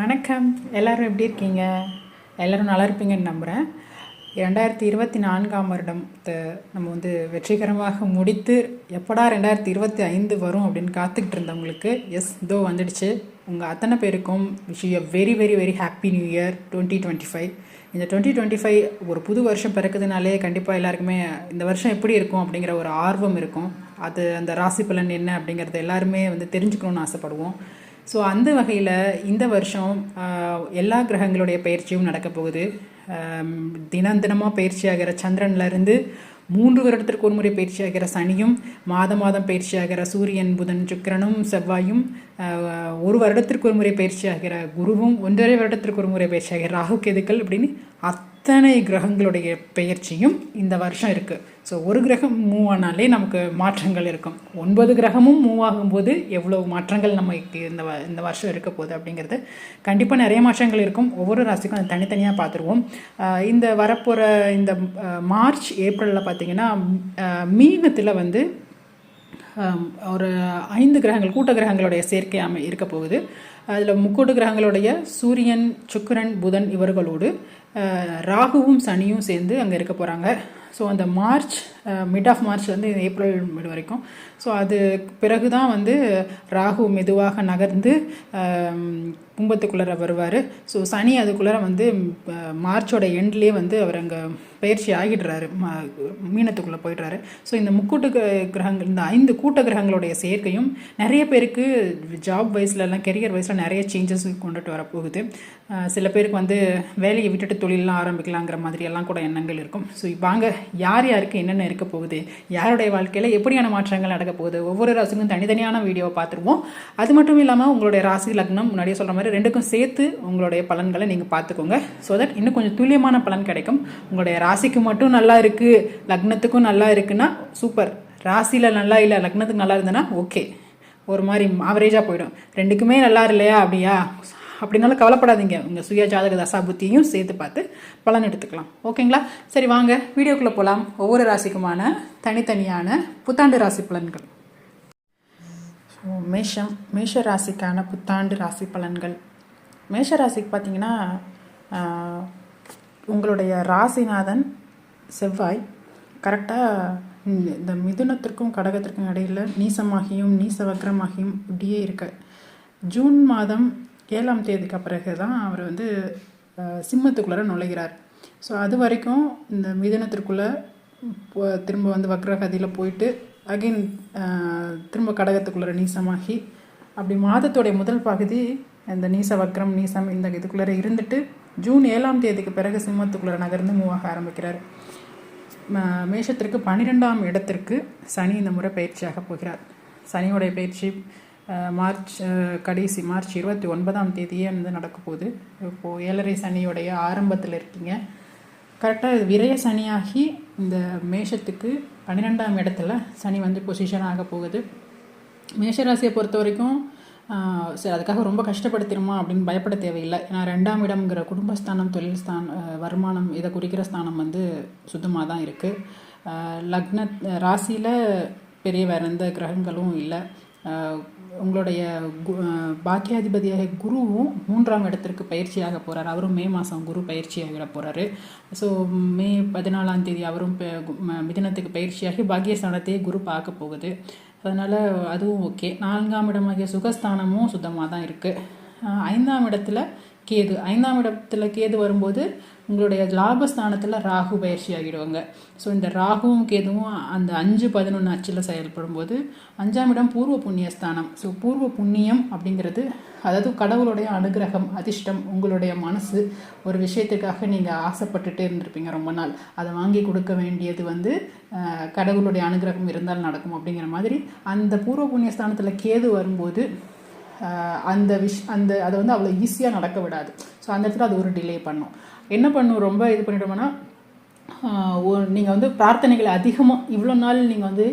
வணக்கம். எல்லோரும் எப்படி இருக்கீங்க? எல்லோரும் நல்லா இருப்பீங்கன்னு நம்புகிறேன். 2024ஆம் வருடத்தை நம்ம வெற்றிகரமாக முடித்து எப்படா 2025 வரும் அப்படின்னு காத்துக்கிட்டு இருந்தவங்களுக்கு இதோ வந்துடுச்சு. உங்கள் அத்தனை பேருக்கும் wish you very very very happy new year 2025. இந்த 2025 ஒரு புது வருஷம் பிறக்குதுனாலே கண்டிப்பாக எல்லாருக்குமே இந்த வருஷம் எப்படி இருக்கும் அப்படிங்கிற ஒரு ஆர்வம் இருக்கும். அது அந்த ராசி பலன் என்ன அப்படிங்கிறத எல்லாருமே தெரிஞ்சுக்கணுன்னு ஆசைப்படுவோம். ஸோ அந்த வகையில் இந்த வருஷம் எல்லா கிரகங்களுடைய பயிற்சியும் நடக்க போகுது. தினமாக பயிற்சியாகிற சந்திரன்லேருந்து 3 வருடத்திற்கு ஒரு முறை பயிற்சியாகிற சனியும், மாதம் பயிற்சியாகிற சூரியன், புதன், சுக்கிரனும், செவ்வாயும், ஒரு வருடத்திற்கு ஒரு முறை பயிற்சியாகிற குருவும், 1.5 வருடத்திற்கு ஒரு முறை பயிற்சியாகிற ராகு கேதுக்கள் அப்படின்னு அத்தனை கிரகங்களுடைய பெயர்ச்சியும் இந்த வருஷம் இருக்குது. ஸோ ஒரு கிரகம் மூவ் ஆனாலே நமக்கு மாற்றங்கள் இருக்கும். 9 கிரகமும் மூவ் ஆகும்போது எவ்வளோ மாற்றங்கள் நமக்கு இந்த வருஷம் இருக்க போகுது அப்படிங்கிறது கண்டிப்பாக நிறைய மாற்றங்கள் இருக்கும். ஒவ்வொரு ராசிக்கும் அதை தனித்தனியாக பார்த்துருவோம். இந்த வரப்போகிற இந்த மார்ச் ஏப்ரலில் பார்த்திங்கன்னா மீனத்தில் ஒரு 5 கிரகங்கள் கூட்ட கிரகங்களுடைய சேர்க்கை இருக்க போகுது. அதில் முக்கூட்டு கிரகங்களுடைய சூரியன், சுக்கிரன், புதன் இவர்களோடு ராகுவும் சனியும் சேர்ந்து அங்கே இருக்க போகிறாங்க. ஸோ அந்த மார்ச் மிட் ஆஃப் மார்ச்லேருந்து ஏப்ரல் மிட் வரைக்கும். ஸோ அது பிறகு தான் ராகு மெதுவாக நகர்ந்து கும்பத்துக்குள்ளே வருவார். ஸோ சனி அதுக்குள்ளே மார்ச்சோட எண்ட்லேயே அவர் அங்கே பயிற்சி ஆகிடுறாரு, மீனத்துக்குள்ளே போயிடுறாரு. ஸோ இந்த முக்கூட்டு கிரகங்கள், இந்த 5 கூட்ட கிரகங்களுடைய சேர்க்கையும் நிறைய பேருக்கு ஜாப் வைஸ்லலாம், கெரியர் வைஸில் நிறைய சேஞ்சஸ் கொண்டுட்டு வரப்போகுது. சில பேருக்கு வேலையை விட்டுட்டு தொழிலெலாம் ஆரம்பிக்கலாங்கிற மாதிரியெல்லாம் கூட எண்ணங்கள் இருக்கும். ஸோ வாங்க, யார் யாருக்கு என்னென்ன இருக்க போகுது, யாருடைய வாழ்க்கையில் எப்படியான மாற்றங்கள் நடக்க போகுது, ஒவ்வொரு ராசிக்கும் தனித்தனியான வீடியோவை பார்த்துருவோம். அது மட்டும் இல்லாமல் உங்களுடைய ராசி லக்னம் முன்னாடியே சொல்கிற மாதிரி ரெண்டுக்கும் சேர்த்து உங்களுடைய பலன்களை நீங்கள் பார்த்துக்கோங்க. ஸோ தட் இன்னும் கொஞ்சம் துல்லியமான பலன் கிடைக்கும். உங்களுடைய ராசிக்கு மட்டும் நல்லா இருக்குது, லக்னத்துக்கும் நல்லா இருக்குன்னா சூப்பர். ராசியில் நல்லா இல்லை, லக்னத்துக்கு நல்லா இருந்ததுன்னா ஓகே, ஒரு மாதிரி ஆவரேஜாக போயிடும். ரெண்டுக்குமே நல்லா இல்லையா அப்படின்னாலும் கவலைப்படாதீங்க. உங்கள் சுய ஜாதக தசா புத்தியும் சேர்த்து பார்த்து பலன் எடுத்துக்கலாம். ஓகேங்களா? சரி, வாங்க வீடியோக்குள்ளே போகலாம். ஒவ்வொரு ராசிக்குமான தனித்தனியான புத்தாண்டு ராசி பலன்கள். ஸோ மேஷ ராசிக்கான புத்தாண்டு ராசி பலன்கள். மேஷ ராசிக்கு பார்த்தீங்கன்னா உங்களுடைய ராசிநாதன் செவ்வாய் கரெக்டாக இந்த மிதுனத்திற்கும் கடகத்திற்கும் இடையில் நீசமாகியும் நீசவக்ரமாகியும் இப்படியே இருக்க ஜூன் மாதம் 7ஆம் தேதிக்கு பிறகு தான் அவர் சிம்மத்துக்குள்ளே நுழைகிறார். ஸோ அது வரைக்கும் இந்த மிதுனத்திற்குள்ளே திரும்ப வக்ரகதியில் போயிட்டு அகைன் திரும்ப கடகத்துக்குள்ளே நீசமாகி அப்படி மாதத்துடைய முதல் பகுதி இந்த நீச வக்ரம் நீசம் இந்த இதுக்குள்ளே இருந்துட்டு ஜூன் 7ஆம் தேதிக்கு பிறகு சிம்மத்துக்குள்ளே நகர்ந்து மூவாக ஆரம்பிக்கிறார். மேஷத்திற்கு 12ஆம் இடத்திற்கு சனி இந்த முறை பயிற்சியாக போகிறார். சனியோடைய பயிற்சி மார்ச் 29ஆம் தேதியே நடக்க போகுது. இப்போது 7.5 சனியோடைய ஆரம்பத்தில் இருக்கீங்க. கரெக்டாக விரய சனியாகி இந்த மேஷத்துக்கு 12ஆம் இடத்துல சனி பொசிஷன் ஆக போகுது. மேஷராசியை பொறுத்த வரைக்கும் சரி, அதுக்காக ரொம்ப கஷ்டப்படுத்திடுமா அப்படின்னு பயப்பட தேவையில்லை. ஏன்னா 2ஆம் இடம்ங்கிற குடும்பஸ்தானம், தொழில் வருமானம் இதை குறிக்கிற ஸ்தானம் சுத்தமாக தான் இருக்குது. லக்ன ராசியில் பெரிய வேறு எந்த கிரகங்களும் இல்லை. உங்களுடைய பாக்கியாதிபதியாக குருவும் 3ஆம் இடத்திற்கு பயிற்சியாக போகிறார். அவரும் மே மாதம் குரு பயிற்சியாக போகிறாரு. ஸோ மே 14ஆம் தேதி அவரும் மிதுனத்துக்கு பயிற்சியாகி பாக்கியஸ்தானத்தையே குரு பார்க்க போகுது. அதனால் அதுவும் ஓகே. 4ஆம் இடமாகிய சுகஸ்தானமும் சுத்தமாக தான் இருக்குது. 5ஆம் இடத்துல கேது, 5ஆம் இடத்துல கேது வரும்போது உங்களுடைய லாபஸ்தானத்தில் ராகு பயிற்சி ஆகிடுவாங்க. ஸோ இந்த ராகுவும் கேதுவும் அந்த 5-11 அச்சில் செயல்படும் போது 5ஆம் இடம் பூர்வ புண்ணிய ஸ்தானம். ஸோ பூர்வ புண்ணியம் அப்படிங்கிறது அதாவது கடவுளுடைய அனுகிரகம், அதிர்ஷ்டம். உங்களுடைய மனசு ஒரு விஷயத்துக்காக நீங்கள் ஆசைப்பட்டுட்டே இருந்திருப்பீங்க ரொம்ப நாள், அதை வாங்கி கொடுக்க வேண்டியது கடவுளுடைய அனுகிரகம் இருந்தால் நடக்கும் அப்படிங்கிற மாதிரி அந்த பூர்வ புண்ணிய ஸ்தானத்தில் கேது வரும்போது அதை அவ்வளோ ஈஸியாக நடக்க விடாது. ஸோ அந்த இடத்துல அது ஒரு டிலே பண்ணும். என்ன பண்ணும், ரொம்ப இது பண்ணிட்டோம்னா நீங்கள் பிரார்த்தனைகளை அதிகமாக இவ்வளோ நாள் நீங்கள்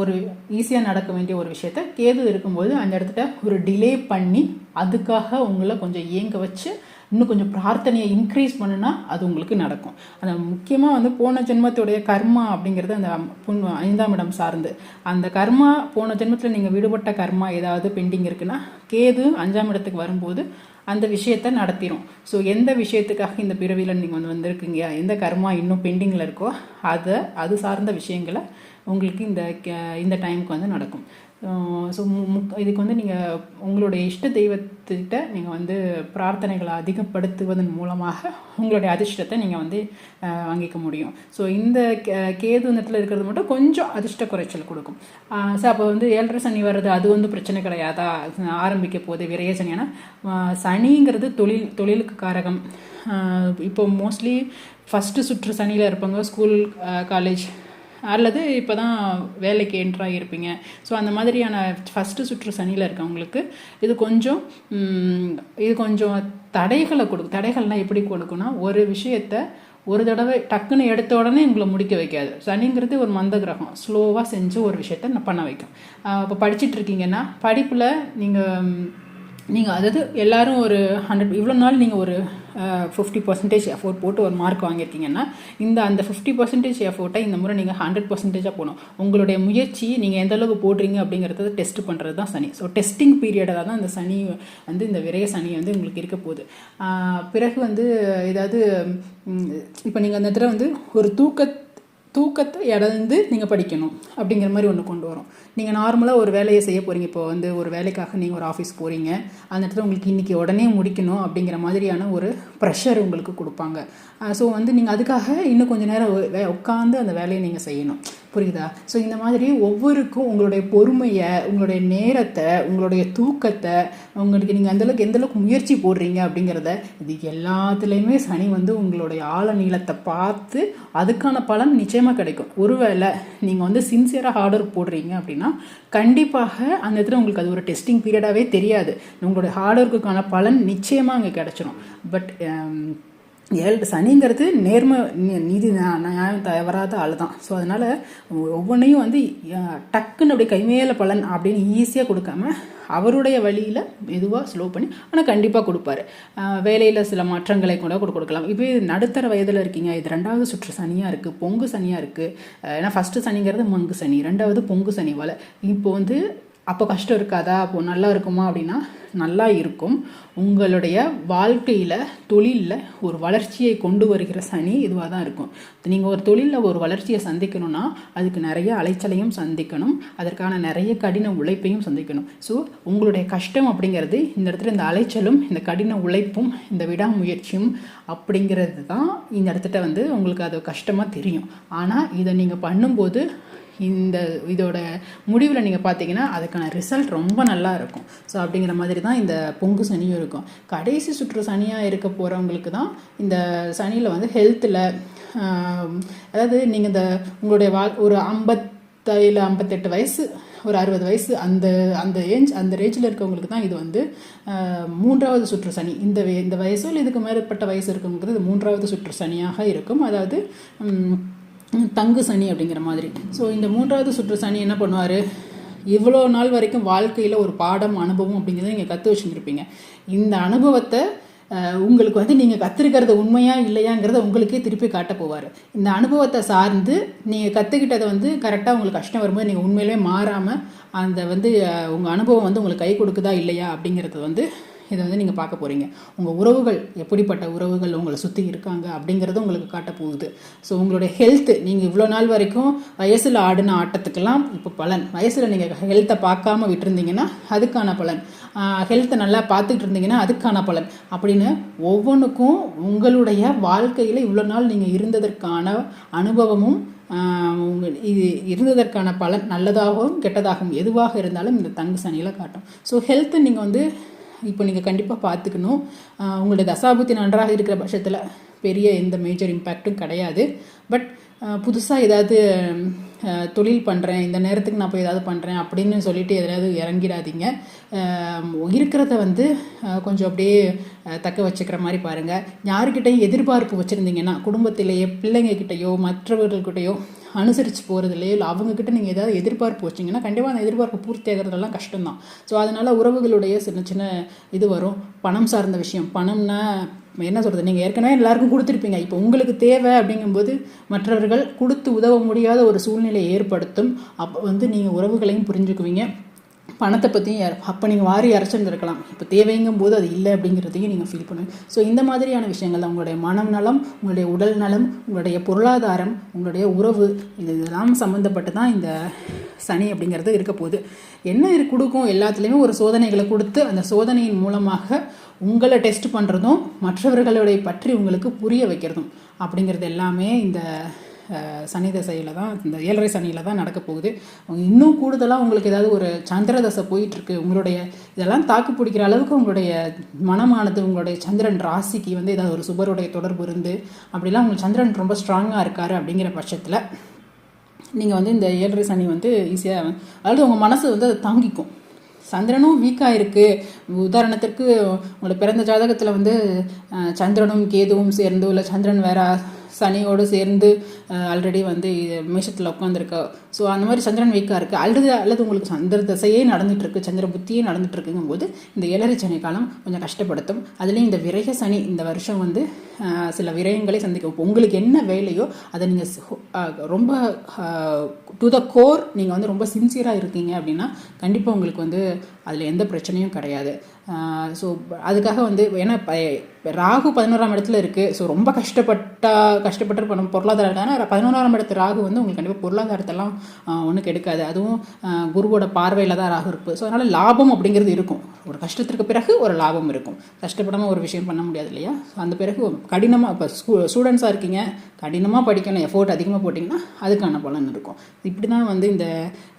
ஒரு ஈஸியாக நடக்க வேண்டிய ஒரு விஷயத்த கேது இருக்கும்போது அந்த இடத்துல ஒரு டிலே பண்ணி அதுக்காக உங்களை கொஞ்சம் இயங்க வச்சு இன்னும் கொஞ்சம் பிரார்த்தனையை இன்க்ரீஸ் பண்ணுனா அது உங்களுக்கு நடக்கும். அந்த முக்கியமாக வந்து போன ஜென்மத்துடைய கர்மா அப்படிங்கிறது அந்த 5ஆம் இடம் சார்ந்து, அந்த கர்மா போன ஜென்மத்தில் நீங்கள் விடுபட்ட கர்மா ஏதாவது பெண்டிங் இருக்குன்னா கேது 5ஆம் இடத்துக்கு வரும்போது அந்த விஷயத்தை நடத்திடும். ஸோ எந்த விஷயத்துக்காக இந்த பிறவியில் நீங்கள் வந்திருக்கீங்க, எந்த கர்மா இன்னும் பெண்டிங்கில் இருக்கோ அது சார்ந்த விஷயங்களை உங்களுக்கு இந்த டைமுக்கு வந்து நடக்கும். ஸோ இதுக்கு வந்து நீங்கள் உங்களுடைய இஷ்ட தெய்வத்திட்ட நீங்கள் வந்து பிரார்த்தனைகளை அதிகப்படுத்துவதன் மூலமாக உங்களுடைய அதிர்ஷ்டத்தை நீங்கள் வந்து வாங்கிக்க முடியும். ஸோ இந்த கேது இடத்துல இருக்கிறது மட்டும் கொஞ்சம் அதிர்ஷ்ட குறைச்சல் கொடுக்கும். ஸோ அப்போ வந்து 7.5 சனி வர்றது அது வந்து பிரச்சனை கிடையாதா, ஆரம்பிக்க போகுது விரைய சனி. ஏன்னா சனிங்கிறது தொழிலுக்கு காரகம். இப்போ மோஸ்ட்லி ஃபஸ்ட்டு சுற்று சனியில் இருப்பாங்க, ஸ்கூல் காலேஜ் அல்லது இப்போ தான் வேலைக்கு என்ட்ராக இருப்பீங்க. ஸோ அந்த மாதிரியான ஃபஸ்ட்டு சுற்று சனியில் இருக்கவங்களுக்கு இது கொஞ்சம் தடைகளை கொடுக்கும். தடைகள்னால் எப்படி கொடுக்குன்னா, ஒரு விஷயத்தை ஒரு தடவை டக்குன்னு எடுத்த உடனே உங்களை முடிக்க வைக்காது. சனிங்கிறது ஒரு மந்த கிரகம், ஸ்லோவாக செஞ்சு ஒரு விஷயத்த பண்ண வைக்கும். இப்போ படிச்சுட்டு இருக்கீங்கன்னா படிப்பில் நீங்கள் அதாவது எல்லோரும் ஒரு 100 இவ்வளோ நாள் நீங்கள் ஒரு 50% எஃபோர்ட் போட்டு ஒரு மார்க் வாங்கியிருக்கீங்கன்னா அந்த 50% எஃபோர்ட்டை இந்த முறை நீங்கள் 100% போகணும். உங்களுடைய முயற்சி நீங்கள் எந்த அளவுக்கு போடுறீங்க அப்படிங்கிறத டெஸ்ட் பண்ணுறது தான் சனி. ஸோ டெஸ்டிங் பீரியடாக தான் இந்த சனி வந்து இந்த விரைய சனி வந்து உங்களுக்கு இருக்க போகுது. பிறகு வந்து ஏதாவது இப்போ நீங்கள் அந்த இடத்துல வந்து ஒரு தூக்கத்தை இழந்து நீங்கள் படிக்கணும் அப்படிங்கிற மாதிரி ஒன்று கொண்டு வரும். நீங்கள் நார்மலாக ஒரு வேலையை செய்ய போகிறீங்க, இப்போ வந்து ஒரு வேலைக்காக நீங்கள் ஒரு ஆஃபீஸ் போகிறீங்க, அந்த இடத்துல உங்களுக்கு இன்றைக்கி உடனே முடிக்கணும் அப்படிங்கிற மாதிரியான ஒரு ப்ரெஷர் உங்களுக்கு கொடுப்பாங்க. ஸோ வந்து நீங்கள் அதுக்காக இன்னும் கொஞ்சம் நேரம் உட்காந்து அந்த வேலையை நீங்கள் செய்யணும். புரியுதா? ஸோ இந்த மாதிரி ஒவ்வொருக்கும் உங்களுடைய பொறுமையை, உங்களுடைய நேரத்தை, உங்களுடைய தூக்கத்தை, உங்களுக்கு நீங்கள் அந்தளவுக்கு எந்தளவுக்கு முயற்சி போடுறீங்க அப்படிங்கிறத இது எல்லாத்துலேயுமே சனி வந்து உங்களுடைய ஆழ நீளத்தை பார்த்து அதுக்கான பலன் நிச்சயமாக கிடைக்கும். ஒருவேளை நீங்கள் வந்து சின்சியராக ஹார்ட் ஒர்க் போடுறீங்க அப்படின்னா கண்டிப்பாக அந்த இடத்துல உங்களுக்கு அது ஒரு டெஸ்டிங் பீரியடாகவே தெரியாது. உங்களுடைய ஹார்ட் ஒர்க்குக்கான பலன் நிச்சயமாக அங்கே கிடச்சிடும். பட் சனிங்கிறது நீதி நியாயம் தவறாத ஆள் தான். ஸோ அதனால் ஒவ்வொன்றையும் வந்து டக்குன்னு அப்படி கைமேல பலன் அப்படின்னு ஈஸியாக கொடுக்காம அவருடைய வழியில் மெதுவாக ஸ்லோ பண்ணி ஆனால் கண்டிப்பாக கொடுப்பாரு. வேலையில் சில மாற்றங்களை கூட கொடுக்கலாம். இப்போ நடுத்தர வயதில் இருக்கீங்க, இது 2வது சுற்று சனியாக இருக்குது, பொங்கு சனியாக இருக்குது. ஏன்னா ஃபஸ்ட்டு சனிங்கிறது மங்கு சனி, 2வது பொங்கு சனி போல். இப்போ வந்து அப்போ கஷ்டம் இருக்காதா, அப்போது நல்லா இருக்குமா அப்படின்னா நல்லா இருக்கும். உங்களுடைய வாழ்க்கையில் தொழிலில் ஒரு வளர்ச்சியை கொண்டு வருகிற சனி இதுவாக தான் இருக்கும். நீங்கள் ஒரு தொழிலில் ஒரு வளர்ச்சியை சந்திக்கணும்னா அதுக்கு நிறைய அலைச்சலையும் சந்திக்கணும், அதற்கான நிறைய கடின உழைப்பையும் சந்திக்கணும். ஸோ உங்களுடைய கஷ்டம் அப்படிங்கிறது இந்த இடத்துல இந்த அலைச்சலும் இந்த கடின உழைப்பும் இந்த விடாமுயற்சியும் அப்படிங்கிறது தான் இந்த இடத்துல வந்து உங்களுக்கு அது கஷ்டமாக தெரியும். ஆனால் இதை நீங்கள் பண்ணும்போது இதோட முடிவில் நீங்கள் பார்த்தீங்கன்னா அதுக்கான ரிசல்ட் ரொம்ப நல்லா இருக்கும். ஸோ அப்படிங்கிற மாதிரி தான் இந்த பொங்கு சனியும் இருக்கும். கடைசி சுற்று சனியாக இருக்க போகிறவங்களுக்கு தான் இந்த சனியில் வந்து ஹெல்த்தில், அதாவது நீங்கள் உங்களுடைய ஒரு 57 58 வயசு, ஒரு 60 வயசு அந்த ரேஞ்சில் இருக்கவங்களுக்கு தான் இது வந்து 3வது சுற்று சனி. இந்த வயசு இல்லை இதுக்கு மேற்பட்ட வயசு இருக்கவங்களுக்கு இது 3வது சுற்று சனியாக இருக்கும். அதாவது தங்கு சனி அப்படிங்கிற மாதிரி. ஸோ இந்த 3வது சுற்று சனி என்ன பண்ணுவார், இவ்வளோ நாள் வரைக்கும் வாழ்க்கையில் ஒரு பாடம் அனுபவம் அப்படிங்கிறத நீங்கள் கற்று வச்சுருப்பீங்க. இந்த அனுபவத்தை உங்களுக்கு வந்து நீங்கள் கற்றுருக்கிறது உண்மையா இல்லையாங்கிறத உங்களுக்கே திருப்பி காட்ட போவார். இந்த அனுபவத்தை சார்ந்து நீங்கள் கற்றுக்கிட்டதை வந்து கரெக்டாக உங்களுக்கு கஷ்டம் வரும்போது நீங்கள் உண்மையிலே மாறாமல் அந்த வந்து உங்கள் அனுபவம் வந்து உங்களுக்கு கை கொடுக்குதா இல்லையா அப்படிங்கிறது வந்து இதை வந்து நீங்கள் பார்க்க போகிறீங்க. உங்கள் உறவுகள் எப்படிப்பட்ட உறவுகள் உங்களை சுற்றி இருக்காங்க அப்படிங்கிறது உங்களுக்கு காட்ட போகுது. ஸோ உங்களுடைய ஹெல்த்து, நீங்கள் இவ்வளோ நாள் வரைக்கும் வயசில் ஆடின ஆட்டத்துக்கெல்லாம் இப்போ பலன். வயசில் நீங்கள் ஹெல்த்தை பார்க்காம விட்டுருந்தீங்கன்னா அதுக்கான பலன், ஹெல்த்தை நல்லா பார்த்துக்கிட்டு இருந்தீங்கன்னா அதுக்கான பலன் அப்படின்னு ஒவ்வொன்றுக்கும் உங்களுடைய வாழ்க்கையில் இவ்வளோ நாள் நீங்கள் இருந்ததற்கான அனுபவமும் இது இருந்ததற்கான பலன் நல்லதாகவும் கெட்டதாகவும் எதுவாக இருந்தாலும் இந்த தங்கு சனியில் காட்டும். ஸோ ஹெல்த்து நீங்கள் வந்து இப்போ நீங்கள் கண்டிப்பாக பார்த்துக்கணும். உங்களுடைய தசாபுத்தி நன்றாக இருக்கிற பட்சத்தில் பெரிய எந்த மேஜர் இம்பேக்டும் கிடையாது. பட் புதுசாக ஏதாவது தொழில் பண்ணுறேன், இந்த நேரத்துக்கு நான் போய் ஏதாவது பண்ணுறேன் அப்படின்னு சொல்லிட்டு எதாவது இறங்கிடாதீங்க. இருக்கிறத வந்து கொஞ்சம் அப்படியே தக்க வச்சுக்கிற மாதிரி பாருங்கள். யாருக்கிட்டையும் எதிர்பார்ப்பு வச்சுருந்தீங்கன்னா குடும்பத்திலேயே பிள்ளைங்கக்கிட்டையோ மற்றவர்கள்கிட்டையோ அனுசரித்து போகிறதுலையோ இல்லை அவங்கக்கிட்ட நீங்கள் ஏதாவது எதிர்பார்ப்பு வச்சிங்கன்னா கண்டிப்பாக அந்த எதிர்பார்ப்பு பூர்த்தி ஆகிறதுலாம் கஷ்டம்தான். ஸோ அதனால் உறவுகளுடைய சின்ன சின்ன இது வரும். பணம் சார்ந்த விஷயம், பணம்னா என்ன சொல்கிறது, நீங்கள் ஏற்கனவே எல்லாருக்கும் கொடுத்துருப்பீங்க, இப்போ உங்களுக்கு தேவை அப்படிங்கும்போது மற்றவர்கள் கொடுத்து உதவ முடியாத ஒரு சூழ்நிலையை ஏற்படுத்தும். அப்போ வந்து நீங்கள் உறவுகளையும் புரிஞ்சுக்குவீங்க. பணத்தை பற்றியும் அப்போ நீங்கள் வாரி அரைச்சிருந்துருக்கலாம், இப்போ தேவைங்கும் போது அது இல்லை அப்படிங்கிறதையும் நீங்கள் ஃபீல் பண்ணுவீங்க. ஸோ இந்த மாதிரியான விஷயங்கள் உங்களுடைய மனம் நலம், உங்களுடைய உடல் நலம், உங்களுடைய பொருளாதாரம், உங்களுடைய உறவு, இதெல்லாம் சம்மந்தப்பட்டு தான் இந்த சனி அப்படிங்கிறது இருக்க போகுது. என்ன கொடுக்கும், எல்லாத்துலேயுமே ஒரு சோதனைகளை கொடுத்து அந்த சோதனையின் மூலமாக உங்களை டெஸ்ட் பண்ணுறதும் மற்றவர்களுடைய பற்றி உங்களுக்கு புரிய வைக்கிறதும் அப்படிங்கிறது எல்லாமே இந்த சனி தசையில் தான், இந்த 7.5 சனியில் தான் நடக்க போகுது. இன்னும் கூடுதலாக உங்களுக்கு ஏதாவது ஒரு சந்திர தசை போயிட்டுருக்கு, உங்களுடைய இதெல்லாம் தாக்கு பிடிக்கிற அளவுக்கு உங்களுடைய மனமானது உங்களுடைய சந்திரன் ராசிக்கு வந்து ஏதாவது ஒரு சுபருடைய தொடர்பு இருந்து அப்படிலாம் உங்களுக்கு சந்திரன் ரொம்ப ஸ்ட்ராங்காக இருக்கார் அப்படிங்கிற பட்சத்தில் நீங்கள் வந்து இந்த 7.5 சனி வந்து ஈஸியாக, அதாவது உங்கள் மனசு வந்து அதை தாங்கிக்கும். சந்திரனும் வீக்காக இருக்குது. உதாரணத்திற்கு உங்களை பிறந்த ஜாதகத்தில் வந்து சந்திரனும் கேதுவும் சேர்ந்து, இல்லை சந்திரன் வேற சனியோடு சேர்ந்து ஆல்ரெடி வந்து மேஷத்தில் உட்காந்துருக்கா. ஸோ அந்த மாதிரி சந்திரன் வீக்காக இருக்குது, அல்லது உங்களுக்கு சந்திர தசையே நடந்துகிட்ருக்கு, சந்திர புத்தியே நடந்துகிட்ருக்குங்கும் போது இந்த 7.5 சனி காலம் கொஞ்சம் கஷ்டப்படுத்தும். அதுலேயும் இந்த விரய சனி இந்த வருஷம் வந்து சில விரயங்களை சந்திக்கும். உங்களுக்கு என்ன வேலையோ அதை நீங்கள் ரொம்ப டு த கோர் நீங்கள் வந்து ரொம்ப சின்சியராக இருக்கீங்க அப்படின்னா கண்டிப்பாக உங்களுக்கு வந்து அதில் எந்த பிரச்சனையும் கிடையாது. ஸோ அதுக்காக வந்து ஏன்னா ராகு 11ஆம் இடத்துல இருக்குது. ஸோ ரொம்ப கஷ்டப்பட்டு பண்ண பொருளாதாரம், ஆனால் 11ஆம் இடத்து ராகு வந்து உங்களுக்கு கண்டிப்பாக பொருளாதாரத்தெல்லாம் ஒன்றும் கெடுக்காது. அதுவும் குருவோட பார்வையில் தான் ராகு இருக்குது. ஸோ அதனால் லாபம் அப்படிங்கிறது இருக்கும். ஒரு கஷ்டத்திற்கு பிறகு ஒரு லாபம் இருக்கும். கஷ்டப்படாமல் ஒரு விஷயம் பண்ண முடியாது இல்லையா? அந்த பிறகு கடினமாக, இப்போ ஸ்டூடெண்ட்ஸாக இருக்கீங்க, கடினமாக படிக்கணும், எஃபோர்ட் அதிகமாக போட்டிங்கன்னா அதுக்கான பலன் இருக்கும். இப்படி தான் வந்து இந்த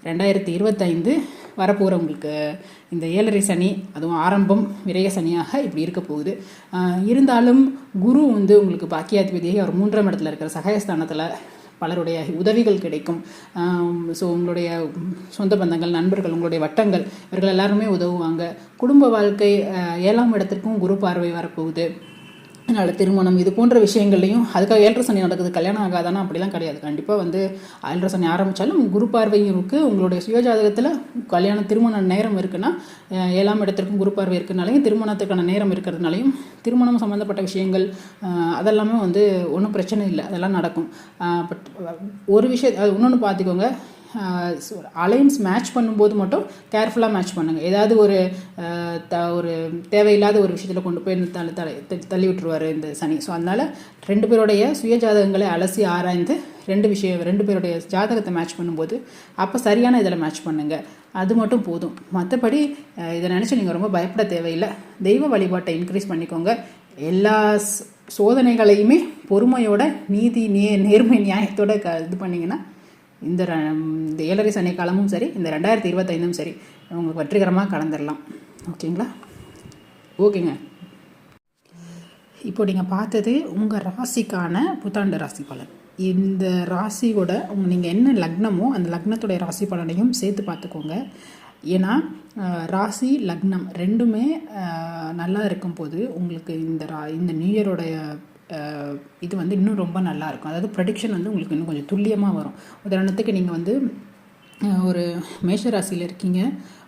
2025 வரப்போகிற உங்களுக்கு இந்த 7.5 சனி, அதுவும் ஆரம்பம் விரய சனியாக இப்படி இருக்க போகுது. இருந்தாலும் குரு வந்து உங்களுக்கு பாக்கியாதிபதியாக அவர் 3ஆம் இடத்துல இருக்கிற சகாயஸ்தானத்தில் பலருடைய உதவிகள் கிடைக்கும். ஸோ உங்களுடைய சொந்த பந்தங்கள், நண்பர்கள், உங்களுடைய வட்டங்கள், இவர்கள் எல்லாருமே உதவுவாங்க. குடும்ப வாழ்க்கை 7ஆம் இடத்திற்கும் குரு பார்வை வரப்போகுது. அதனால் திருமணம் இது போன்ற விஷயங்கள்லையும், அதுக்காக 7.5 சனி நடக்குது கல்யாணம் ஆகாதானா அப்படிலாம் கிடையாது. கண்டிப்பாக வந்து 7.5 சனி ஆரம்பித்தாலும் குரு பார்வையும் இருக்குது. உங்களுடைய சுயஜாதகத்தில் கல்யாணம் திருமண நேரம் இருக்குன்னா 7ஆம் இடத்திற்கும் குரு பார்வை இருக்குனாலையும் திருமணத்துக்கான நேரம் இருக்கிறதுனாலையும் திருமணம் சம்மந்தப்பட்ட விஷயங்கள் அதெல்லாமே வந்து ஒன்றும் பிரச்சனை இல்லை, அதெல்லாம் நடக்கும். பட் ஒரு விஷயம் அது இன்னொன்று பார்த்துக்கோங்க, அலைன்ஸ் மேட்ச் பண்ணும்போது மட்டும் கேர்ஃபுல்லாக மேட்ச் பண்ணுங்கள். ஏதாவது ஒரு தேவையில்லாத ஒரு விஷயத்தில் கொண்டு போய் தள்ளி விட்டுருவார் இந்த சனி. ஸோ அதனால் 2 பேருடைய சுய ஜாதகங்களை அலசி ஆராய்ந்து 2 பேருடைய ஜாதகத்தை மேட்ச் பண்ணும்போது அப்போ சரியான இதில் மேட்ச் பண்ணுங்கள். அது மட்டும் போதும். மற்றபடி இதை நினச்சி நீங்கள் ரொம்ப பயப்பட தேவையில்லை. தெய்வ வழிபாட்டை இன்க்ரீஸ் பண்ணிக்கோங்க. எல்லா சோதனைகளையுமே பொறுமையோட நீதி நேர்மை நியாயத்தோட இது பண்ணிங்கன்னா இந்த 7.5 சனி காலமும் சரி, இந்த 2025 சரி, உங்களுக்கு வெற்றிகரமாக கடந்துடலாம். ஓகேங்களா? ஓகேங்க. இப்போ நீங்கள் பார்த்தது உங்கள் ராசிக்கான புத்தாண்டு ராசி பலன். இந்த ராசியோட நீங்கள் என்ன லக்னமோ அந்த லக்னத்துடைய ராசி பலனையும் சேர்த்து பார்த்துக்கோங்க. ஏன்னா ராசி லக்னம் ரெண்டுமே நல்லா இருக்கும்போது உங்களுக்கு இந்த நியூ இயரோடைய இது வந்து இன்னும் ரொம்ப நல்லாயிருக்கும். அதாவது ப்ரெடிக்ஷன் வந்து உங்களுக்கு இன்னும் கொஞ்சம் துல்லியமாக வரும். உதாரணத்துக்கு நீங்கள் வந்து ஒரு மேஷ ராசியில் இருக்கீங்க,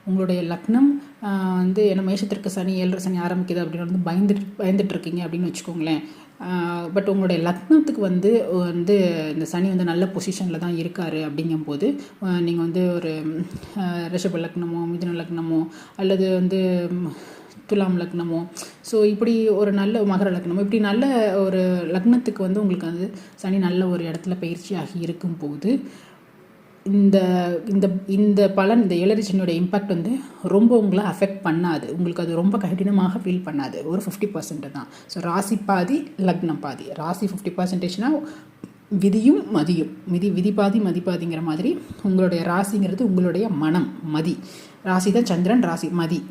உங்களுடைய லக்னம் வந்து ஏன்னா மேஷத்திற்கு சனி 7.5 சனி ஆரம்பிக்குது அப்படின்னு வந்து பயந்துட்டுருக்கீங்க அப்படின்னு வச்சுக்கோங்களேன். பட் உங்களுடைய லக்னத்துக்கு வந்து இந்த சனி வந்து நல்ல பொசிஷனில் தான் இருக்கார். அப்படிங்கும்போது நீங்கள் வந்து ஒரு ரிஷப லக்னமோ மிதுன லக்னமோ அல்லது வந்து துலாம் லக்னமோ, ஸோ இப்படி ஒரு நல்ல மகர லக்னமோ, இப்படி நல்ல ஒரு லக்னத்துக்கு வந்து உங்களுக்கு வந்து சனி நல்ல ஒரு இடத்துல பயிற்சியாகி இருக்கும்போது இந்த இந்த இந்த பலன், இந்த 7.5 சனியோட இம்பேக்ட் வந்து ரொம்ப உங்களை அஃபெக்ட் பண்ணாது. உங்களுக்கு அது ரொம்ப கடினமாக ஃபீல் பண்ணாது. ஒரு 50% தான். ஸோ ராசி பாதி லக்னம் பாதி. ராசி 50%னா விதியும் மதியும், விதி பாதி மதி பாதிங்கிற மாதிரி உங்களுடைய ராசிங்கிறது உங்களுடைய மனம் மதி. ராசி தான் சந்திரன், ராசி மதி.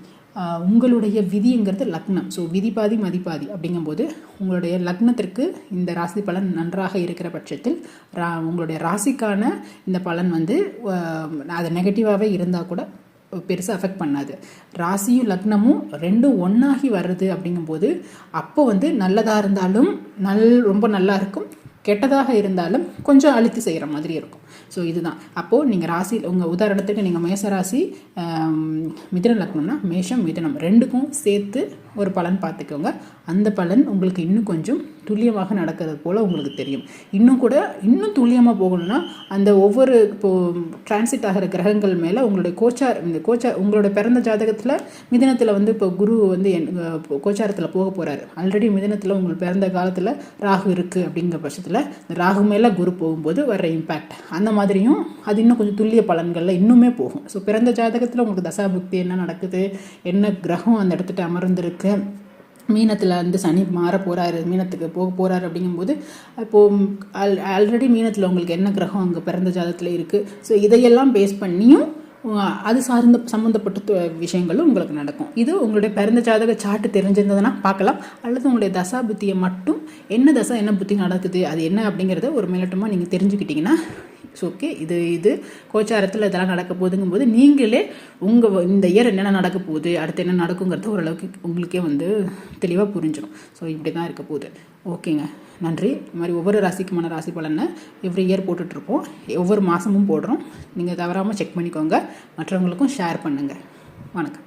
உங்களுடைய விதிங்கிறது லக்னம். ஸோ விதி பாதி மதிப்பாதி அப்படிங்கும்போது உங்களுடைய லக்னத்திற்கு இந்த ராசி பலன் நன்றாக இருக்கிற பட்சத்தில் உங்களுடைய ராசிக்கான இந்த பலன் வந்து அது நெகட்டிவாகவே இருந்தால் கூட பெருசாக அஃபெக்ட் பண்ணாது. ராசியும் லக்னமும் ரெண்டும் ஒன்றாகி வருது அப்படிங்கும்போது அப்போ வந்து நல்லதாக இருந்தாலும் ரொம்ப நல்லா இருக்கும், கெட்டதாக இருந்தாலும் கொஞ்சம் அழுத்தி செய்கிற மாதிரி இருக்கும். ஸோ இதுதான். அப்போது நீங்கள் ராசி உங்கள் உதாரணத்துக்கு நீங்கள் மேஷ ராசி மிதுன லக்னம்னா மேஷம் மிதுனம் ரெண்டுக்கும் சேர்த்து ஒரு பலன் பார்த்துக்கோங்க. அந்த பலன் உங்களுக்கு இன்னும் கொஞ்சம் துல்லியமாக நடக்கிறது போல் உங்களுக்கு தெரியும். இன்னும் துல்லியமாக போகணும்னா அந்த ஒவ்வொரு இப்போது டிரான்சிட் ஆகிற கிரகங்கள் மேலே உங்களுடைய கோச்சார் உங்களோட பிறந்த ஜாதகத்தில் மிதுனத்தில் இப்போ குரு கோச்சாரத்தில் போக போகிறாரு. ஆல்ரெடி மிதுனத்தில் உங்களுக்கு பிறந்த காலத்தில் ராகு இருக்குது அப்படிங்கிற பட்சத்தில் இந்த ராகு மேலே குரு போகும்போது வர்ற இம்பேக்ட் அந்த மாதிரியும் அது இன்னும் கொஞ்சம் துல்லிய பலன்களில் இன்னுமே போகும். ஸோ பிறந்த ஜாதகத்தில் உங்களுக்கு தசாபுக்தி என்ன நடக்குது, என்ன கிரகம் அந்த இடத்துட்டு அமர்ந்திருக்கு, மீனத்தில் சனி மாற போகிறாரு, மீனத்துக்கு போக போகிறாரு அப்படிங்கும்போது இப்போது ஆல்ரெடி மீனத்தில் உங்களுக்கு என்ன கிரகம் அங்கே பிறந்த ஜாதகத்தில் இருக்குது. ஸோ இதையெல்லாம் பேஸ் பண்ணியும் அது சம்மந்தப்பட்ட விஷயங்களும் உங்களுக்கு நடக்கும். இது உங்களுடைய பிறந்த ஜாதக சார்ட்டு தெரிஞ்சிருந்ததுன்னா பார்க்கலாம். அல்லது உங்களுடைய தசா புத்தியை மட்டும் என்ன தசா என்ன புத்தி நடக்குது அது என்ன அப்படிங்கிறத ஒரு மேலட்டமாக நீங்கள் தெரிஞ்சுக்கிட்டிங்கன்னா ஓகே. இது கோச்சாரத்தில் இதெல்லாம் நடக்க போகுதுங்கும்போது நீங்களே இந்த இயர் என்னென்ன நடக்க போகுது, அடுத்து என்ன நடக்குங்கிறது ஓரளவுக்கு உங்களுக்கே தெளிவாக புரிஞ்சிடும். ஸோ இப்படி தான் இருக்க போகுது. ஓகேங்க, நன்றி. இது மாதிரி ஒவ்வொரு ராசிக்குமான ராசி பலனை எவ்ரி இயர் போட்டுட்ருப்போம், ஒவ்வொரு மாதமும் போடுறோம். நீங்கள் தவறாமல் செக் பண்ணிக்கோங்க, மற்றவங்களுக்கும் ஷேர் பண்ணுங்கள். வணக்கம்.